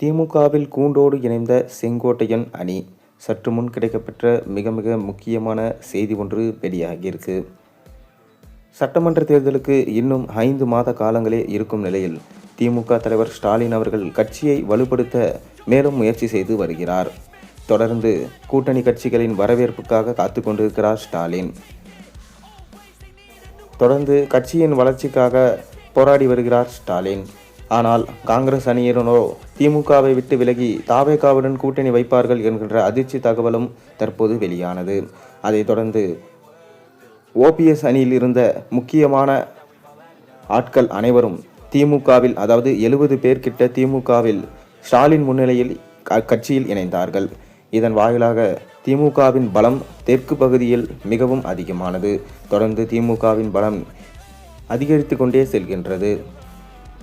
திமுகவில் கூண்டோடு இணைந்த செங்கோட்டையன் அணி சற்று முன் கிடைக்கப்பெற்ற மிக மிக முக்கியமான செய்தி ஒன்று வெளியாகியிருக்கு. சட்டமன்ற தேர்தலுக்கு இன்னும் 5 மாத காலங்களே இருக்கும் நிலையில் திமுக தலைவர் ஸ்டாலின் அவர்கள் கட்சியை வலுப்படுத்த மேலும் முயற்சி செய்து வருகிறார். தொடர்ந்து கூட்டணி கட்சிகளின் வரவேற்புக்காக காத்து கொண்டிருக்கிறார் ஸ்டாலின். தொடர்ந்து கட்சியின் வளர்ச்சிக்காக போராடி வருகிறார் ஸ்டாலின். ஆனால் காங்கிரஸ் அணியினரோ திமுகவை விட்டு விலகி தாவேகாவுடன் கூட்டணி வைப்பார்கள் என்கின்ற அதிர்ச்சி தகவலும் தற்போது வெளியானது. அதைத் தொடர்ந்து ஓபிஎஸ் அணியில் இருந்த முக்கியமான ஆட்கள் அனைவரும் திமுகவில், அதாவது 70 பேர் கிட்ட திமுகவில் ஸ்டாலின் முன்னிலையில் கட்சியில் இணைந்தார்கள். இதன் வாயிலாக திமுகவின் பலம் தெற்கு பகுதியில் மிகவும் அதிகமானது. தொடர்ந்து திமுகவின் பலம் அதிகரித்து கொண்டே செல்கின்றது.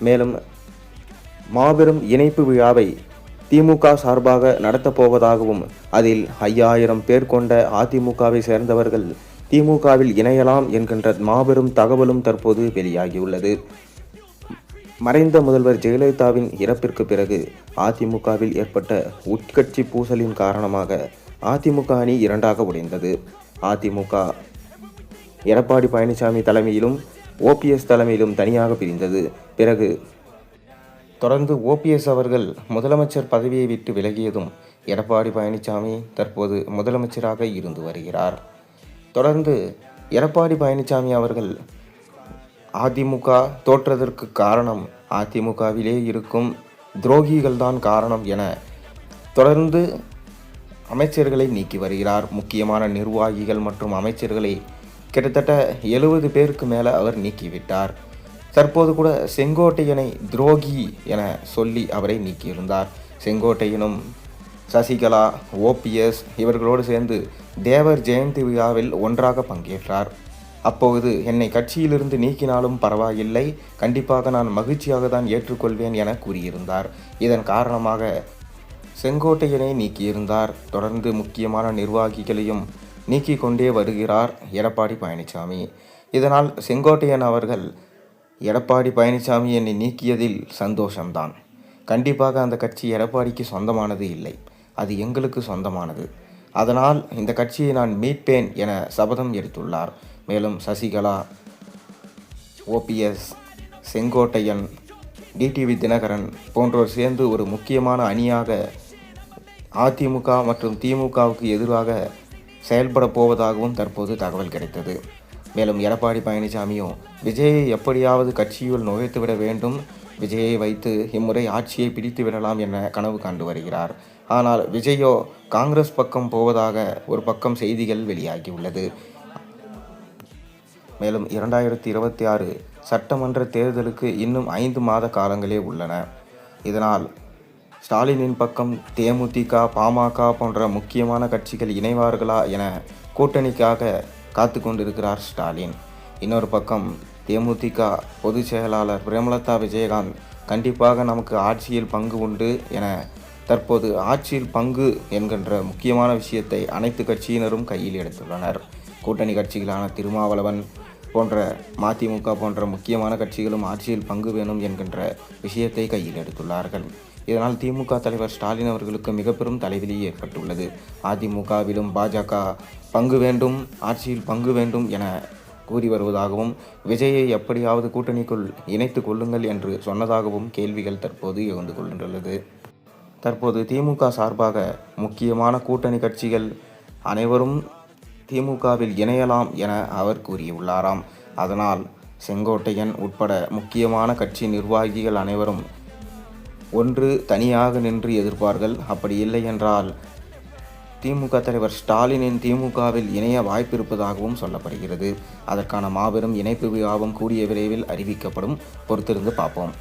மேலும் மாபெரும் இணைப்பு விழாவை திமுக சார்பாக நடத்தப்போவதாகவும் அதில் 5000 பேர் கொண்ட அதிமுகவை சேர்ந்தவர்கள் திமுகவில் இணையலாம் என்கின்ற மாபெரும் தகவலும் தற்போது வெளியாகியுள்ளது. மறைந்த முதல்வர் ஜெயலலிதாவின் இறப்பிற்கு பிறகு அதிமுகவில் ஏற்பட்ட உட்கட்சி பூசலின் காரணமாக அதிமுக அணி 2ஆக உடைந்தது. அதிமுக எடப்பாடி பழனிசாமி தலைமையிலும் ஓபிஎஸ் தலைமையிலும் தனியாக பிரிந்தது. பிறகு தொடர்ந்து ஓபிஎஸ் அவர்கள் முதலமைச்சர் பதவியை விட்டு விலகியதும் எடப்பாடி பழனிசாமி தற்போது முதலமைச்சராக இருந்து வருகிறார். தொடர்ந்து எடப்பாடி பழனிசாமி அவர்கள் அதிமுக தோற்றதற்கு காரணம் அதிமுகவிலே இருக்கும் துரோகிகள் தான் காரணம் என தொடர்ந்து அமைச்சர்களை நீக்கி வருகிறார். முக்கியமான நிர்வாகிகள் மற்றும் அமைச்சர்களை கிட்டத்தட்ட 70 பேருக்கு மேலே அவர் நீக்கிவிட்டார். தற்போது கூட செங்கோட்டையனை துரோகி என சொல்லி அவரை நீக்கியிருந்தார். செங்கோட்டையனும் சசிகலா, ஓபிஎஸ் இவர்களோடு சேர்ந்து தேவர் ஜெயந்தி விழாவில் ஒன்றாக பங்கேற்றார். அப்போது என்னை கட்சியிலிருந்து நீக்கினாலும் பரவாயில்லை, கண்டிப்பாக நான் மகிழ்ச்சியாக தான் ஏற்றுக்கொள்வேன் என கூறியிருந்தார். இதன் காரணமாக செங்கோட்டையனை நீக்கியிருந்தார். தொடர்ந்து முக்கியமான நிர்வாகிகளையும் நீக்கி கொண்டே வருகிறார் எடப்பாடி பழனிசாமி. இதனால் செங்கோட்டையன் அவர்கள் எடப்பாடி பழனிசாமி என்னை நீக்கியதில் சந்தோஷம்தான், கண்டிப்பாக அந்த கட்சி எடப்பாடிக்கு சொந்தமானது இல்லை, அது எங்களுக்கு சொந்தமானது, அதனால் இந்த கட்சியை நான் மீட்பேன் என சபதம் எடுத்துள்ளார். மேலும் சசிகலா, ஓபிஎஸ், செங்கோட்டையன், டிடிவி தினகரன் போன்றோர் சேர்ந்து ஒரு முக்கியமான அணியாக அதிமுக மற்றும் திமுகவுக்கு எதிராக செயல்பட போவதாகவும் தற்போது தகவல் கிடைத்தது. மேலும் எடப்பாடி பழனிசாமியும் விஜயை எப்படியாவது கட்சியுள் நுழைத்துவிட வேண்டும், விஜயை வைத்து இம்முறை ஆட்சியை பிடித்து விடலாம் என கனவு கண்டு வருகிறார். ஆனால் விஜயோ காங்கிரஸ் பக்கம் போவதாக ஒரு பக்கம் செய்திகள் வெளியாகியுள்ளது. மேலும் 2026 சட்டமன்ற தேர்தலுக்கு இன்னும் 5 மாத காலங்களே உள்ளன. இதனால் ஸ்டாலினின் பக்கம் தேமுதிக, பாமக போன்ற முக்கியமான கட்சிகள் இணைவார்களா என கூட்டணிக்காக காத்து கொண்டிருக்கிறார் ஸ்டாலின். இன்னொரு பக்கம் தேமுதிக பொதுச் செயலாளர் பிரேமலதா விஜயகாந்த் கண்டிப்பாக நமக்கு ஆட்சியில் பங்கு உண்டு என தற்போது ஆட்சியில் பங்கு என்கின்ற முக்கியமான விஷயத்தை அனைத்து கட்சியினரும் கையில் எடுத்துள்ளனர். கூட்டணி கட்சிகளான திருமாவளவன் போன்ற மதிமுக போன்ற முக்கியமான கட்சிகளும் ஆட்சியில் பங்கு வேணும் என்கின்ற விஷயத்தை கையில் எடுத்துள்ளார்கள். இதனால் திமுக தலைவர் ஸ்டாலின் அவர்களுக்கு மிக பெரும் தலைவலி ஏற்பட்டுள்ளது. அதிமுகவிலும் பாஜக பங்கு வேண்டும், ஆட்சியில் பங்கு வேண்டும் என கூறி வருவதாகவும், விஜயை எப்படியாவது கூட்டணிக்குள் இணைத்து கொள்ளுங்கள் என்று சொன்னதாகவும் கேள்விகள் தற்போது எழுந்து கொண்டுள்ளது. தற்போது திமுக சார்பாக முக்கியமான கூட்டணி கட்சிகள் அனைவரும் திமுகவில் இணையலாம் என அவர் கூறியுள்ளாராம். அதனால் செங்கோட்டையன் உட்பட முக்கியமான கட்சி நிர்வாகிகள் அனைவரும் ஒன்று தனியாக நின்று எதிர்ப்பார்கள். அப்படி இல்லை என்றால் திமுக தலைவர் ஸ்டாலினின் திமுகவில் இணைய வாய்ப்பிருப்பதாகவும் சொல்லப்படுகிறது. அதற்கான மாபெரும் இணைப்பு விழாவும் கூடிய விரைவில் அறிவிக்கப்படும். பொறுத்திருந்து பார்ப்போம்.